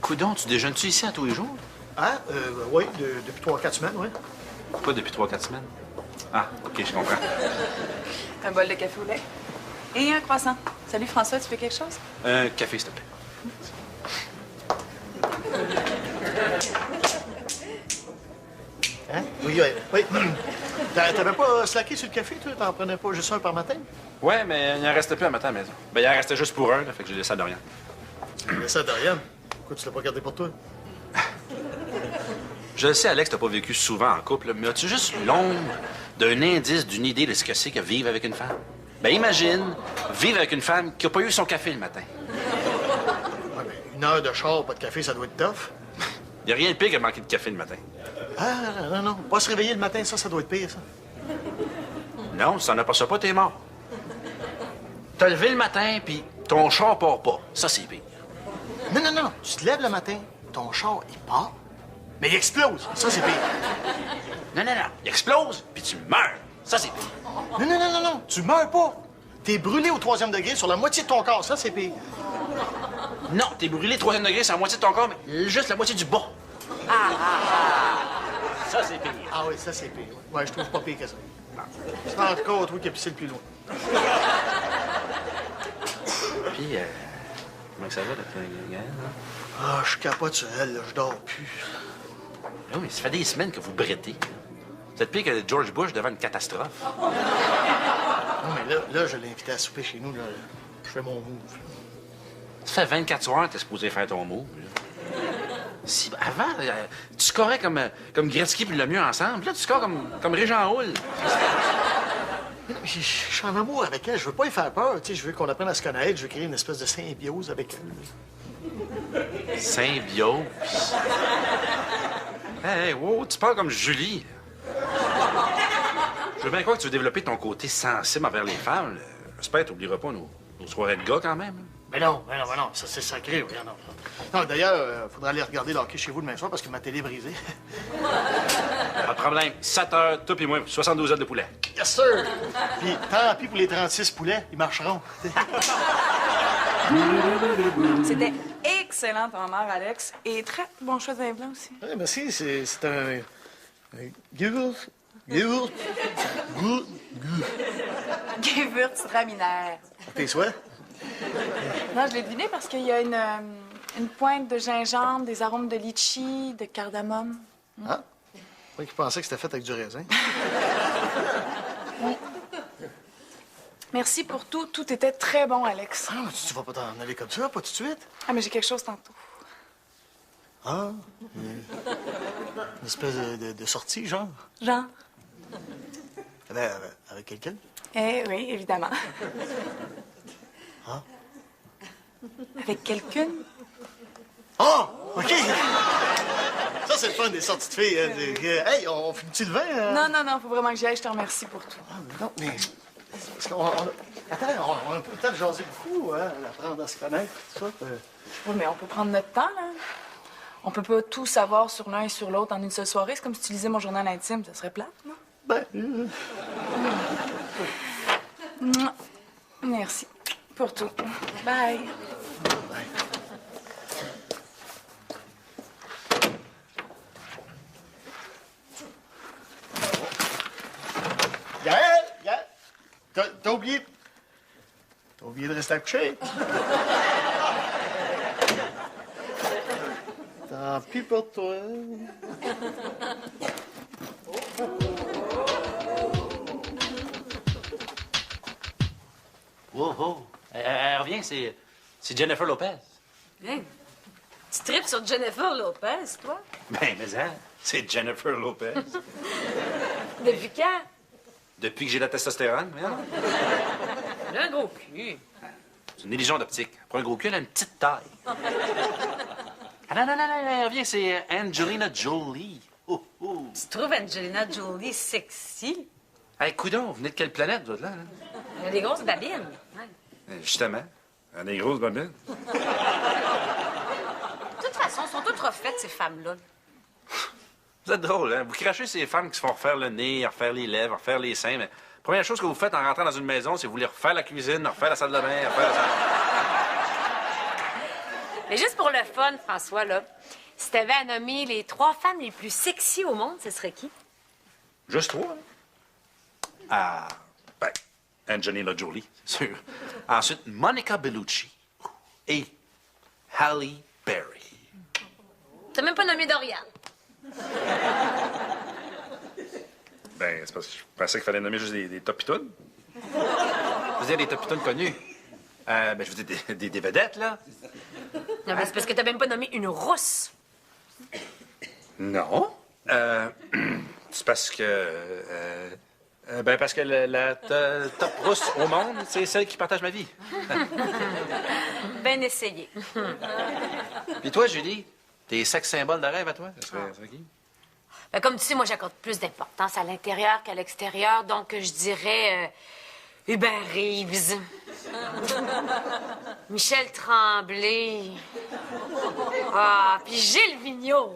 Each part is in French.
Coudon, tu déjeunes-tu ici à tous les jours? Hein? Oui, depuis 3-4 semaines, oui. Pas depuis 3-4 semaines? Ah, OK, je comprends. Un bol de café au lait. Et un croissant. Salut, François, tu veux quelque chose? Un café, s'il te plaît. Hein? Oui, oui. T'avais pas slacké sur le café, toi? T'en prenais pas juste un par matin? Ouais, mais il en restait plus à matin à la maison. Ben, il en restait juste pour un, là, fait que j'ai laissé à Dorian. Tu l'as laissé à Dorian. Pourquoi tu l'as pas gardé pour toi? Je le sais, Alex, t'as pas vécu souvent en couple, mais as-tu juste l'ombre d'un indice, d'une idée de ce que c'est que vivre avec une femme? Ben, imagine vivre avec une femme qui a pas eu son café le matin. Ouais, mais 1 heure de char, pas de café, ça doit être tough. Y a rien de pire que de manquer de café le matin. Ah, non. Pas se réveiller le matin, ça doit être pire, ça. Non, si t'en as pas ça pas, t'es mort. T'as levé le matin, puis ton char part pas. Ça, c'est pire. Non. Tu te lèves le matin, ton char, il part, mais il explose. Ça, c'est pire. Non. Il explose, puis tu meurs. Ça, c'est pire. Non. Tu meurs pas. T'es brûlé au 3e degré sur la moitié de ton corps. Ça, c'est pire. Non, t'es brûlé 3e degré, c'est la moitié de ton corps, mais juste la moitié du bas. Ça, c'est pire. Ah oui, ça, c'est pire. Ouais, je trouve pas pire que ça. C'est encore toi qui as pissé le plus loin. Puis, comment ça va, la gang? Ah, je capote sur elle, là. Je dors plus. Oui, mais ça fait des semaines que vous brettez. Vous êtes pire que George Bush devant une catastrophe. Non, mais là, je l'ai invité à souper chez nous, là. Je fais mon move. Ça fait 24 heures que t'es supposé faire ton mot. Si, avant, tu scorais comme Gretzky puis Lemieux ensemble. Là, tu scores comme Régent Houle. Mais non, je suis en amour avec elle. Je veux pas y faire peur. Tu sais, je veux qu'on apprenne à se connaître. Je veux créer une espèce de symbiose avec elle. Symbiose. Hey, wow, tu parles comme Julie. Je veux bien croire que tu veux développer ton côté sensible envers les femmes. Là. J'espère que tu n'oublieras pas nos soirées de gars quand même. Mais non. Ça, c'est sacré. Oui, non. Non, d'ailleurs, faudra aller regarder le hockey chez vous demain soir parce que ma télé est brisée. Pas de problème. 7 heures, toi et moi, 72 ailes de poulet. Yes, sir! Puis, tant pis pour les 36 poulets, ils marcheront. C'était excellent, ton mère, Alex. Et très bon choix de vin blanc aussi. Oui, merci. C'est un Gewürztraminer. Gewürztraminer. Tes souhaits? Non, je l'ai deviné parce qu'il y a une pointe de gingembre, des arômes de litchi, de cardamome. Ah? Moi qui pensais que c'était fait avec du raisin. Merci pour tout. Tout était très bon, Alex. Ah, tu vas pas t'en aller comme ça, pas tout de suite? Ah, mais j'ai quelque chose tantôt. Ah? Une espèce de sortie, genre? Jean? Avec quelqu'un? Eh oui, évidemment. Ah? Avec quelqu'un? Ah! OK! Ça, c'est le fun des sorties de filles. Hein, hey, on finit-tu le vin? Non, faut vraiment que j'y aille. Je te remercie pour tout. Ah, mais non, mais... Parce qu'on... Attends, on a peut-être jasé beaucoup, hein, apprendre à se connaître, tout ça. Oui, mais on peut prendre notre temps, là. On peut pas tout savoir sur l'un et sur l'autre en une seule soirée. C'est comme si tu lisais mon journal intime. Ça serait plate, non? Ben... Merci pour tout. Bye. Gaël! T'as oublié... T'as oublié de rester à coucher? Tant pis pour toi. Wow. Elle revient, c'est Jennifer Lopez. Hein? Tu tripes sur Jennifer Lopez, toi? Ben, mais hein, c'est Jennifer Lopez. Depuis quand? Depuis que j'ai la testostérone, hein? Elle a un gros cul. C'est une illusion d'optique. Pour un gros cul, elle a une petite taille. Ah non, elle revient, c'est Angelina Jolie. Oh. Tu trouves Angelina Jolie sexy? Hey, coudonc, vous venez de quelle planète, vous, là? Elle a des grosses babines. Ouais. Justement, elle a des grosses babines. De toute façon, elles sont toutes refaites, ces femmes-là. Vous êtes drôle, hein? Vous crachez ces femmes qui se font refaire le nez, refaire les lèvres, refaire les seins, mais la première chose que vous faites en rentrant dans une maison, c'est vous voulez refaire la cuisine, refaire la salle de bain, refaire la salle... Mais juste pour le fun, François, là, si t'avais à nommer les 3 femmes les plus sexy au monde, ce serait qui? Juste 3, hein? Ben, Angelina Jolie, c'est sûr. Ensuite, Monica Bellucci et Halle Berry. T'as même pas nommé Dorian. Ben, c'est parce que je pensais qu'il fallait nommer juste des topitounes. Vous dire des topitounes connus. Ben, je veux dire des vedettes, là. Non, mais c'est parce que t'as même pas nommé une rousse. Non. C'est parce que... ben, parce que la top rousse au monde, c'est celle qui partage ma vie. Ben essayé. Puis toi, Julie, tes sex symboles de rêve à toi, ça serait qui? Ben, comme tu sais, moi, j'accorde plus d'importance à l'intérieur qu'à l'extérieur, donc je dirais Hubert Reeves, Michel Tremblay, puis Gilles Vigneault.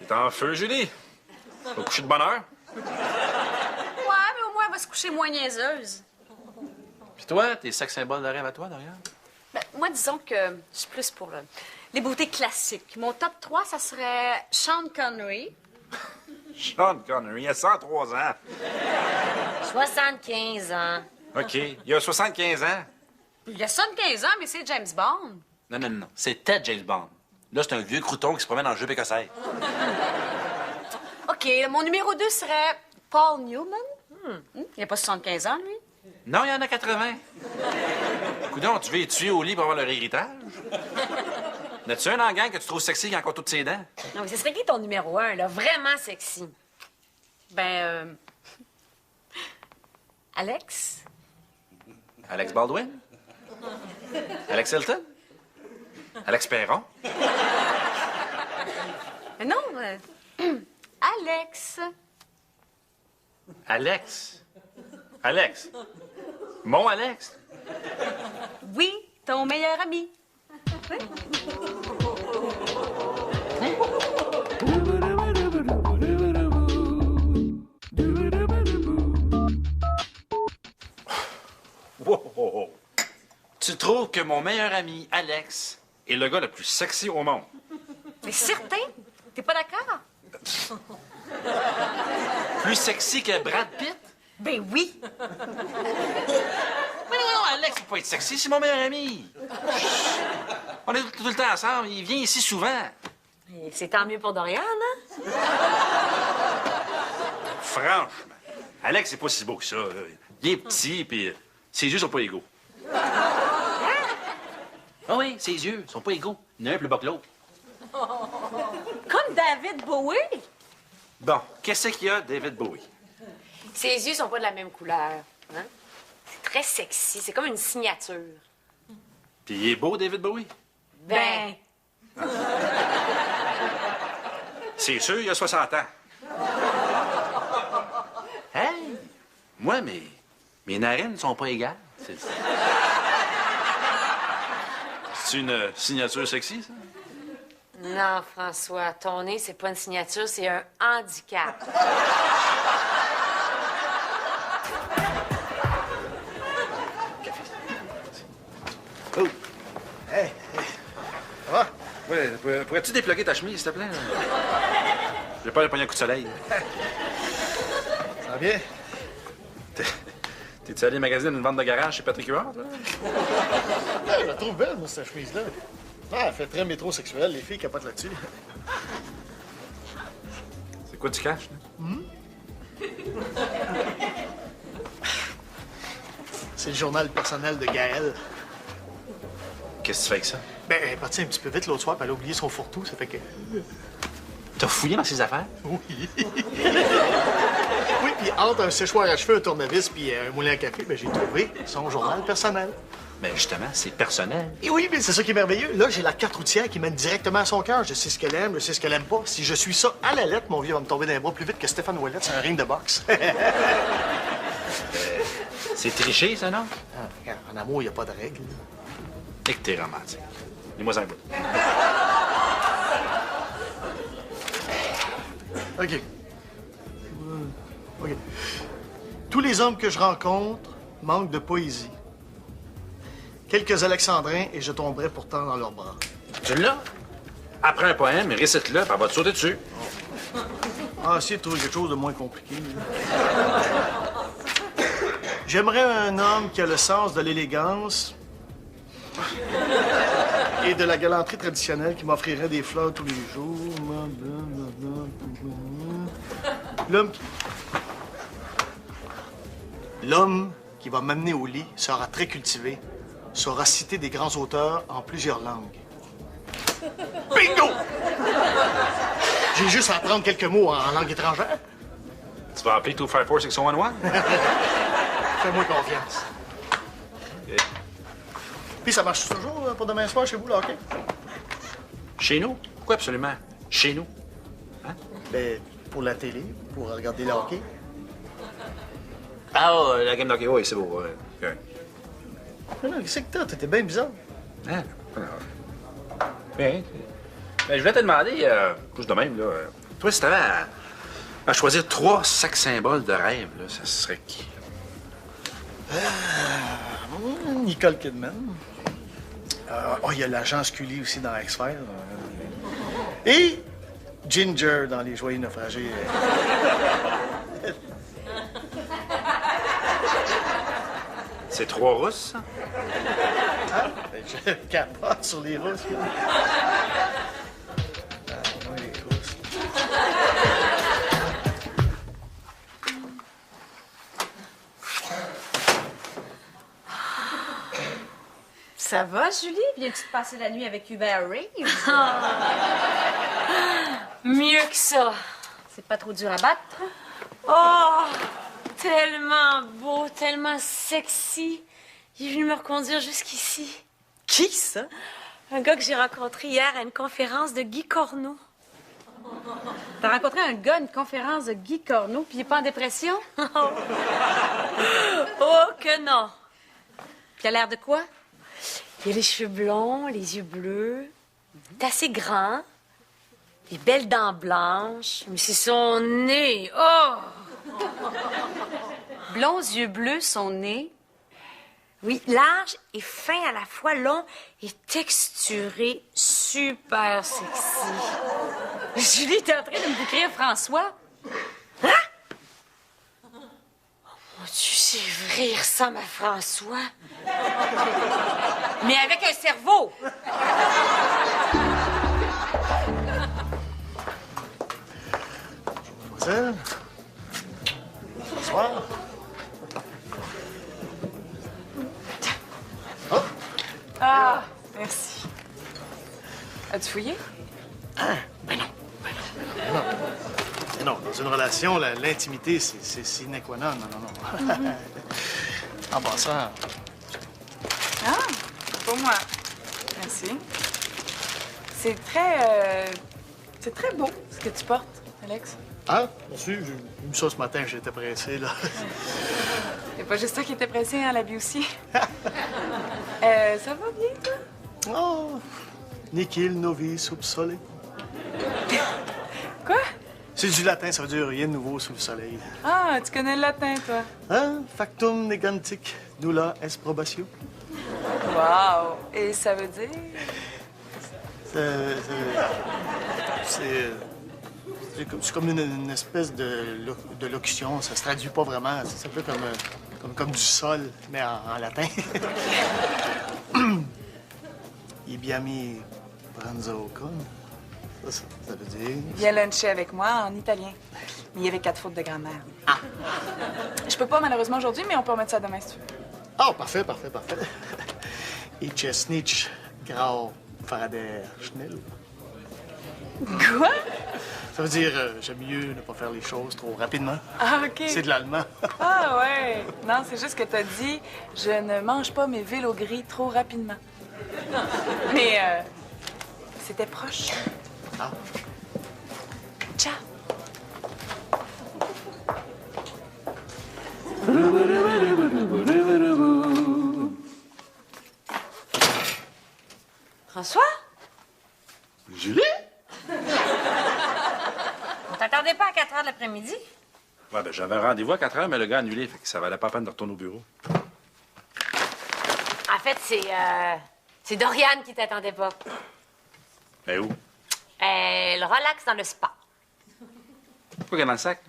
T'es en feu, Julie. Au coucher de bonne heure. Ouais, mais au moins, elle va se coucher moins niaiseuse. Puis toi, tes sex symboles de rêve à toi, derrière? Ben, moi, disons que je suis plus pour les beautés classiques. Mon top 3, ça serait Sean Connery. Sean Connery, il a 103 ans. 75 ans. OK. Il a 75 ans. Il a 75 ans, mais c'est James Bond. Non. C'était James Bond. Là, c'est un vieux crouton qui se promène en jupe écossaise. OK, mon numéro 2 serait Paul Newman. Il a pas 75 ans, lui. Non, il y en a 80. Coudon, tu veux les tuer au lit pour avoir leur héritage? N'as-tu un en gang que tu trouves sexy qui a encore toutes ses dents? Non, mais ce serait qui ton numéro 1, là? Vraiment sexy. Ben, Alex? Alex Baldwin? Alex Hilton? Alex Perron? Mais non, Alex. Alex? Alex? Mon Alex? Oui, ton meilleur ami. Wow. Tu trouves que mon meilleur ami, Alex, est le gars le plus sexy au monde? Mais certain? T'es pas d'accord? Plus sexy que Brad Pitt? Ben oui. Mais non, Alex, il peut pas être sexy, c'est mon meilleur ami. On est tout le temps ensemble, il vient ici souvent. Et c'est tant mieux pour Dorian, hein? Franchement, Alex, c'est pas si beau que ça. Là. Il est petit, puis ses yeux sont pas égaux. Ah oui, ses yeux sont pas égaux. Il y en a un plus bas que l'autre. Comme David Bowie. Bon, qu'est-ce qu'il y a, David Bowie? Ses yeux sont pas de la même couleur, hein? C'est très sexy, c'est comme une signature. Puis il est beau, David Bowie? Ben. C'est sûr, il a 60 ans. Hey! Moi, mes narines sont pas égales. C'est une signature sexy, ça? Non, François, ton nez, c'est pas une signature, c'est un handicap. Oh! Hey, ça va? Ouais, pourrais-tu déploguer ta chemise, s'il te plaît? J'ai peur de pogner un coup de soleil. Ça va bien? T'es-tu allé magasiner une vente de garage chez Patrick Huard, toi? Ouais, je la trouve belle, moi, cette chemise-là. Ah, elle fait très métrosexuelle, les filles capotent là-dessus. C'est quoi tu caches, là? C'est le journal personnel de Gaël. Qu'est-ce que tu fais avec ça? Ben, elle est partie un petit peu vite l'autre soir, puis elle a oublié son fourre-tout, ça fait que... T'as fouillé dans ses affaires? Oui. Oui, puis entre un séchoir à cheveux, un tournevis, puis un moulin à café, ben, j'ai trouvé son journal personnel. Ben justement, c'est personnel. Et oui, mais c'est ça qui est merveilleux. Là, j'ai la carte routière qui mène directement à son cœur. Je sais ce qu'elle aime, je sais ce qu'elle aime pas. Si je suis ça à la lettre, mon vieux va me tomber dans les bras plus vite que Stéphane Ouellet sur un ring de boxe. C'est triché, ça, non? Ah, regarde, en amour, il n'y a pas de règles. Et que t'es romantique. Dis-moi un bout. OK. OK. Tous les hommes que je rencontre manquent de poésie. quelques alexandrins et je tomberai pourtant dans leurs bras. Tu l'as? Après un poème, récite-le, puis elle va te sauter dessus. Ah, essayez de trouver quelque chose de moins compliqué. J'aimerais un homme qui a le sens de l'élégance et de la galanterie traditionnelle, qui m'offrirait des fleurs tous les jours. L'homme qui va m'amener au lit sera très cultivé, saura citer des grands auteurs en plusieurs langues. Bingo! J'ai juste à apprendre quelques mots en langue étrangère. Tu vas appeler 254-6111? Fais-moi confiance. OK. Puis ça marche toujours pour demain soir chez vous, là, OK? Chez nous? Pourquoi absolument? Chez nous? Hein? Ben, pour la télé, pour regarder le hockey. Ah, la game d'hockey, oui, c'est beau. Ouais. OK. Mais non, qu'est-ce que t'as? T'étais bien bizarre. Hein? Bien. Ben, je voulais te demander, juste de même, là, toi, si t'avais à choisir 3 sacs symboles de rêve, là, ça serait qui? Nicole Kidman. Il y a l'agent Scully aussi dans X-Files. Et Ginger dans Les Joyeux Naufragés. C'est 3 Russes, ça? Je capote sur les Russes. Là. Oui, les Russes. Ça va, Julie? Viens-tu te passer la nuit avec Hubert Reeves? Mieux que ça. C'est pas trop dur à battre? Oh, tellement beau, tellement sexy. Il est venu me reconduire jusqu'ici. Qui, ça? Un gars que j'ai rencontré hier à une conférence de Guy Corneau. T'as rencontré un gars à une conférence de Guy Corneau, puis il est pas en dépression? Oh que non. Puis il a l'air de quoi? Il a les cheveux blonds, les yeux bleus. Il est assez grand. Des belles dents blanches. Mais c'est son nez. Oh! Blonds, yeux bleus, son nez. Oui, large et fin à la fois, long et texturé, super sexy. Julie, t'es en train de me décrire François? Hein? Oh mon Dieu, c'est vrai, il ressemble à François. Mais avec un cerveau. Mademoiselle. Bonsoir. Ah, merci. As-tu fouillé? Ben non. Mais non, dans une relation, l'intimité, c'est sine qua non. Non. En passant, Ah, pour moi. Merci. C'est très beau ce que tu portes, Alex. ah, merci, j'ai vu ça ce matin, j'étais pressé, là. C'est pas juste toi qui étais pressé, hein, la vie aussi. Ça va bien, toi? Oh, Nihil novi sub sole. Quoi? C'est du latin, ça veut dire rien de nouveau sous le soleil. Ah, tu connais le latin, toi? Hein? Factum negantic, nulla est probatio. Wow! Et ça veut dire? C'est comme une espèce de locution, ça se traduit pas vraiment. C'est un peu comme du sol, mais en latin. Ibiami pranzo con. Ça veut dire... Viens luncher avec moi en italien. Mais il y avait 4 fautes de grammaire. Ah! Je peux pas, malheureusement, aujourd'hui, mais on peut remettre ça demain, si tu veux. Ah, parfait. Ich es nicht grau fader schnell. Quoi? Ça veut dire, j'aime mieux ne pas faire les choses trop rapidement. Ah, OK. C'est de l'allemand. Ah, ouais. Non, c'est juste que t'as dit « Je ne mange pas mes vélos gris trop rapidement ». Mais, c'était proche. Ah. Ciao. François? Julie? On t'attendait pas à 4 heures de l'après-midi? Ouais, ben, j'avais un rendez-vous à 4 heures, mais le gars a annulé, fait que ça valait pas la peine de retourner au bureau. Ah, fait, c'est Doriane qui t'attendait pas. Ben où? Elle relaxe dans le spa. Pourquoi qu'elle est dans le sac?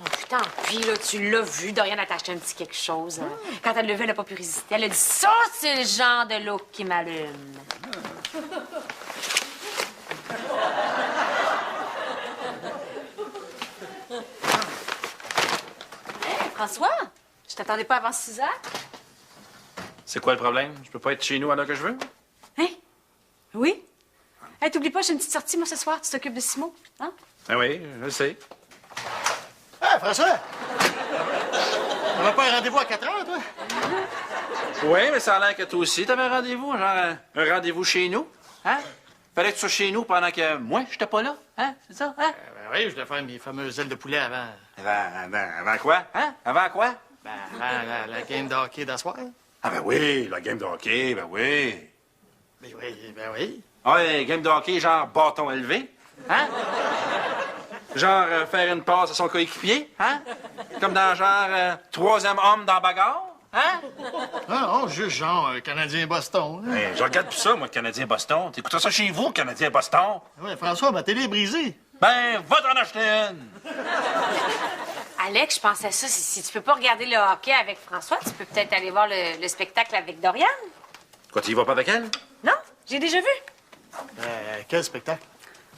Oh, putain, puis là, tu l'as vu, Doriane a acheté un petit quelque chose. Quand elle le vu, elle n'a pas pu résister. Elle a dit, ça, c'est le genre de look qui m'allume. Hey, François, je t'attendais pas avant 6 heures? C'est quoi le problème? Je peux pas être chez nous à l'heure que je veux? Hein? Oui? Hey, t'oublies pas, j'ai une petite sortie, moi, ce soir. Tu t'occupes de Simon, hein? Ben oui, je le sais. Ah, François! On n'a pas un rendez-vous à 4 heures, toi? Oui, mais ça a l'air que toi aussi, t'avais un rendez-vous, genre un rendez-vous chez nous, hein? Fallait que tu sois chez nous pendant que moi, j'étais pas là, hein? C'est ça, hein? Ben oui, je dois faire mes fameuses ailes de poulet avant. Avant quoi? Hein? Avant quoi? Ben, avant la game de hockey d'asseoir. Ah ben oui, la game de hockey, ben oui. Ben oui, ben oui. Ah, ouais, game de hockey, genre bâton élevé, hein? Genre faire une passe à son coéquipier, hein? Comme dans genre troisième homme dans la bagarre, hein? Ah non, juste genre Canadien-Boston. Hein? Hey, je regarde plus ça, moi, le Canadien-Boston. T'écoutes ça chez vous, le Canadien-Boston? Ouais, François, ma télé est brisée. Ben, va t'en acheter une! Alex, je pensais à ça. Si tu peux pas regarder le hockey avec François, tu peux peut-être aller voir le spectacle avec Doriane. Quoi, tu y vas pas avec elle? Non? J'ai déjà vu. Quel spectacle?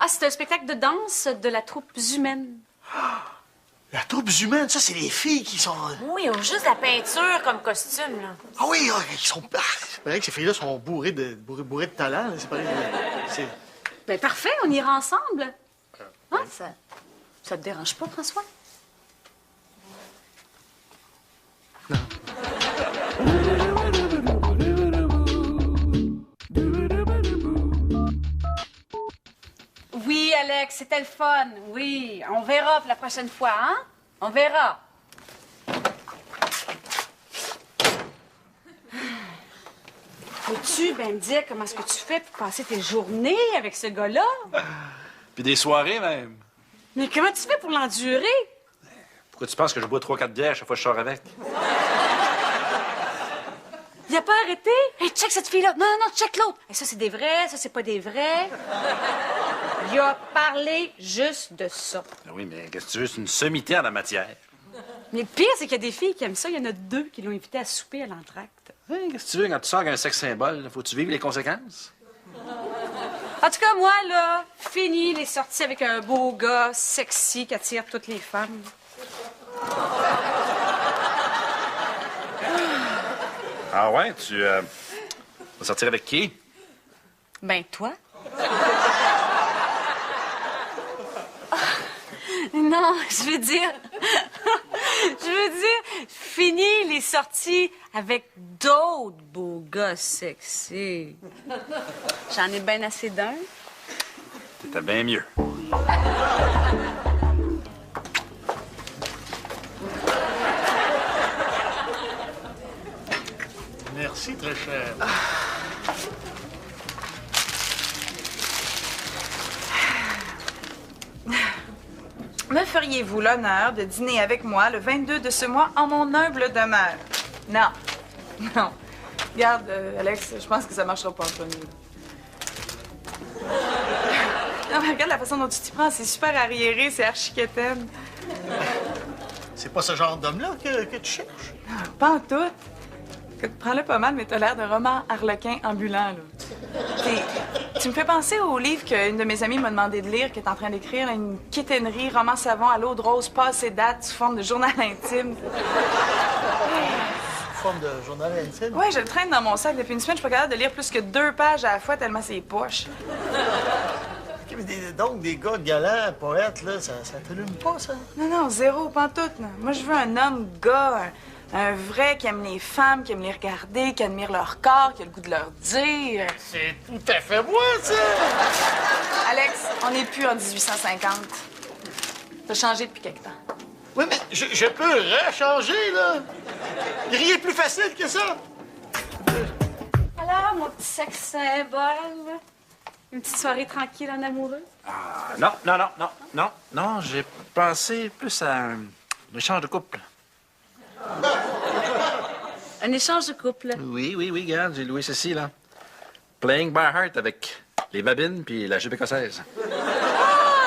Ah, c'est un spectacle de danse de la troupe humaine. La troupe humaine, ça, c'est les filles qui sont... Oui, ils ont juste la peinture comme costume, là. Ah oui, ils sont... Ah, c'est vrai que ces filles-là sont bourrées de talent. Là. C'est pareil. C'est... Ben parfait, on ira ensemble. Hein? Ça te dérange pas, François? Oui, Alex, c'était le fun. Oui, on verra pour la prochaine fois, hein? On verra. Peux-tu me dire comment est-ce que tu fais pour passer tes journées avec ce gars-là? Puis des soirées, même. Mais comment tu fais pour l'endurer? Pourquoi tu penses que je bois 3-4 bières chaque fois que je sors avec? Il a pas arrêté? Hey, check cette fille-là. Non, non, non, check l'autre. Hey, ça, c'est des vrais, ça, c'est pas des vrais. Il a parlé juste de ça. Ben oui, mais qu'est-ce que tu veux? C'est une sommité en la matière. Mais le pire, c'est qu'il y a des filles qui aiment ça. Il y en a 2 qui l'ont invité à souper à l'entracte. Hein, qu'est-ce que tu veux? Quand tu sors avec un sexe symbole, faut-tu vivre les conséquences? En tout cas, moi, là, fini les sorties avec un beau gars sexy qui attire toutes les femmes. Ah ouais? Tu vas sortir avec qui? Ben, toi? Non, je veux dire... fini les sorties avec d'autres beaux gars sexy. J'en ai bien assez d'un. T'étais bien mieux. Merci, très cher. Me feriez-vous l'honneur de dîner avec moi le 22 de ce mois en mon humble demeure? Non. Non. Regarde, Alex, je pense que ça marchera pas entre nous. Non, mais regarde la façon dont tu t'y prends. C'est super arriéré, c'est archi-quétaine. C'est pas ce genre d'homme-là que tu cherches? Pas en tout. Écoute, prends-le pas mal, mais t'as l'air de roman harlequin ambulant, là. Tu me fais penser au livre qu'une de mes amies m'a demandé de lire, qu'elle est en train d'écrire, là, une quétainerie, roman savon à l'eau de rose, passé date, sous forme de journal intime. Sous forme de journal intime? Ouais, je le traîne dans mon sac depuis une semaine. Je suis pas capable de lire plus que 2 pages à la fois tellement c'est poche. OK, mais donc, des gars galants, poètes, là, ça t'allume pas, ça? Non, non, zéro, pantoute. Non. Moi, je veux un homme gars, un vrai qui aime les femmes, qui aime les regarder, qui admire leur corps, qui a le goût de leur dire. C'est tout à fait moi, ça! Alex, on n'est plus en 1850. T'as changé depuis quelque temps. Oui, mais je peux rechanger, là. Il n'y a rien de plus facile que ça. Alors, mon petit sexe symbole. Une petite soirée tranquille en amoureux. Non, j'ai pensé plus à un échange de couple. Un échange de couple. Oui, regarde, j'ai loué ceci, là. Playing by Heart avec les babines puis la jupe écossaise. Oh,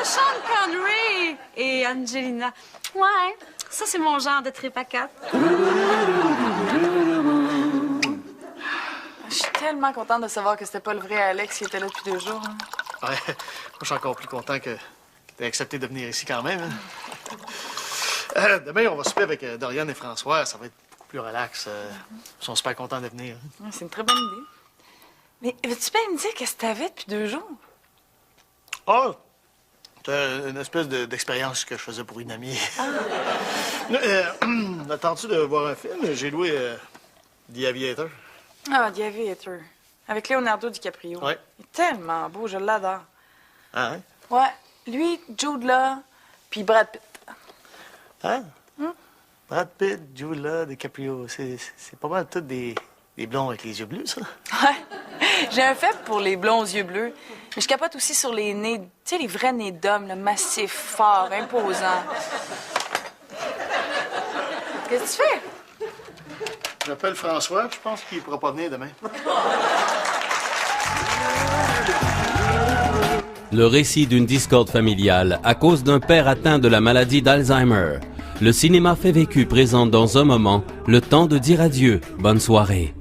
Sean Connery et Angelina. Ouais, ça, c'est mon genre de trip à quatre. Je suis tellement contente de savoir que c'était pas le vrai Alex qui était là depuis 2 jours. Hein. Ouais, moi, je suis encore plus content que tu aies accepté de venir ici quand même. Hein. Demain, on va souper avec Dorian et François. Ça va être beaucoup plus relax. Ils sont super contents de venir. Hein. Ouais, c'est une très bonne idée. Mais veux-tu bien me dire qu'est-ce que t'avais depuis 2 jours? Oh! C'est une espèce d'expérience que je faisais pour une amie. Attends-tu de voir un film? J'ai loué The Aviator. Ah, The Aviator. Avec Leonardo DiCaprio. Ouais. Il est tellement beau, je l'adore. Ah, hein? Ouais, lui, Jude Law, puis Brad Pitt. Hein? Brad Pitt, Jude Law, DiCaprio, c'est pas mal tous des blonds avec les yeux bleus, ça? Ouais. J'ai un faible pour les blonds aux yeux bleus. Mais je capote aussi sur les nez, tu sais, les vrais nez d'hommes, là, massifs, forts, imposants. Qu'est-ce que tu fais? J'appelle François, je pense qu'il pourra pas venir demain. Le récit d'une discorde familiale à cause d'un père atteint de la maladie d'Alzheimer. Le cinéma fait vécu présente dans un moment le temps de dire adieu. Bonne soirée.